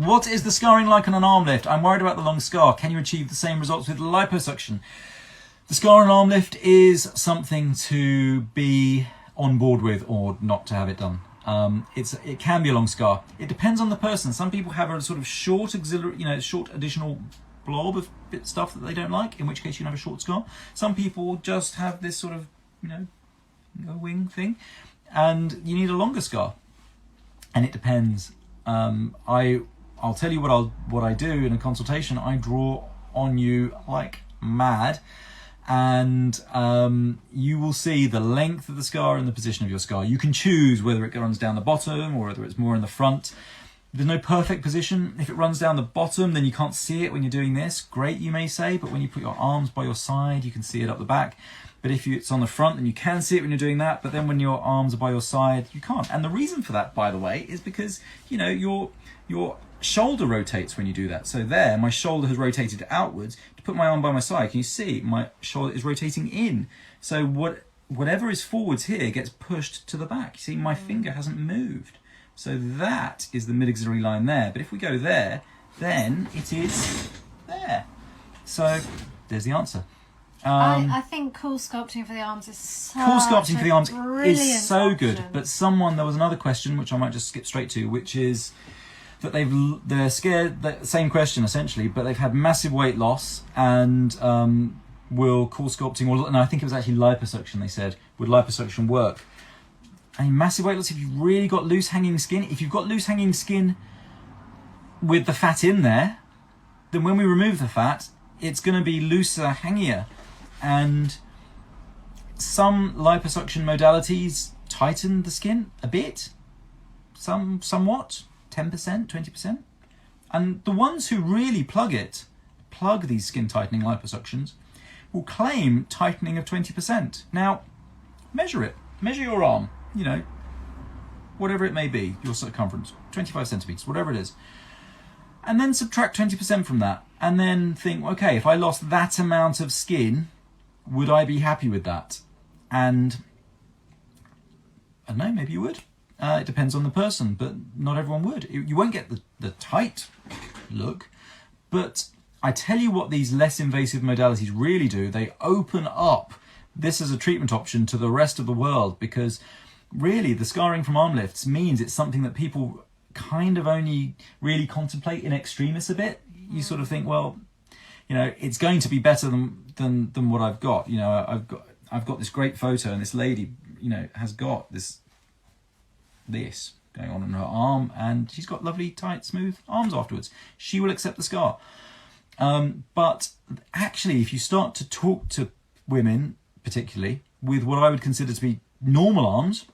What is the scarring like on an arm lift? I'm worried about the long scar. Can you achieve the same results with liposuction? The scar on an arm lift is something to be on board with or not to have it done. It can be a long scar. It depends on the person. Some people have a sort of short auxiliary, short additional blob of stuff that they don't like, in which case you can have a short scar. Some people just have this sort of, a wing thing, and you need a longer scar. And it depends. I'll tell you what I do in a consultation. I draw on you like mad, and you will see the length of the scar and the position of your scar. You can choose whether it runs down the bottom or whether it's more in the front. There's no perfect position. If it runs down the bottom, then you can't see it when you're doing this. Great, you may say, but when you put your arms by your side, you can see it up the back. But if it's on the front, then you can see it when you're doing that. But then when your arms are by your side, you can't. And the reason for that, by the way, is because, your shoulder rotates when you do that. So there, my shoulder has rotated outwards. To put my arm by my side, can you see my shoulder is rotating in? So whatever is forwards here gets pushed to the back. You see, my finger hasn't moved. So that is the mid-axillary line there. But if we go there, then it is there. So there's the answer. I think cool sculpting for the arms is cool sculpting for the arms is so option. good. But there was another question which I might just skip straight to, which is that they're scared. Same question essentially, but they've had massive weight loss and will cool sculpting and I think it was actually liposuction. They said, would liposuction work? I mean, massive weight loss if you've really got loose hanging skin. If you've got loose hanging skin with the fat in there, then when we remove the fat, it's going to be looser, hangier. And some liposuction modalities tighten the skin a bit, somewhat, 10%, 20%. And the ones who really plug these skin tightening liposuctions, will claim tightening of 20%. Now, measure it. Measure your arm, whatever it may be, your circumference, 25 centimeters, whatever it is. And then subtract 20% from that. And then think, okay, if I lost that amount of skin, would I be happy with that? And I don't know, maybe you would. It depends on the person, but not everyone would. You won't get the tight look, but I tell you what these less invasive modalities really do. They open up this as a treatment option to the rest of the world, because really the scarring from arm lifts means it's something that people kind of only really contemplate in extremis a bit. You sort of think, well, it's going to be better than what I've got. I've got this great photo, and this lady, has got this going on in her arm, and she's got lovely, tight, smooth arms afterwards. She will accept the scar. But actually, if you start to talk to women, particularly with what I would consider to be normal arms,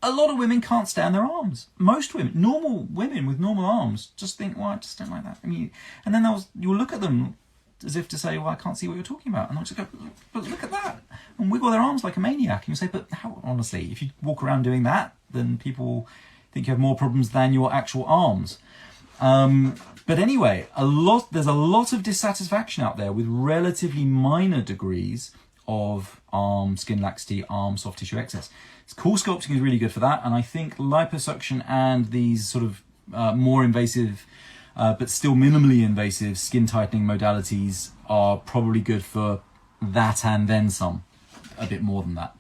a lot of women can't stand their arms. Most women, normal women with normal arms, just think, well, I just don't like that. I mean, and then you'll look at them as if to say, well, I can't see what you're talking about. And I'll just go, but look at that. And wiggle their arms like a maniac. And you'll say, but how, honestly, if you walk around doing that, then people think you have more problems than your actual arms. But anyway, there's a lot of dissatisfaction out there with relatively minor degrees of arm skin laxity, arm soft tissue excess. Cool sculpting is really good for that, and I think liposuction and these sort of more invasive but still minimally invasive skin tightening modalities are probably good for that and then some, a bit more than that.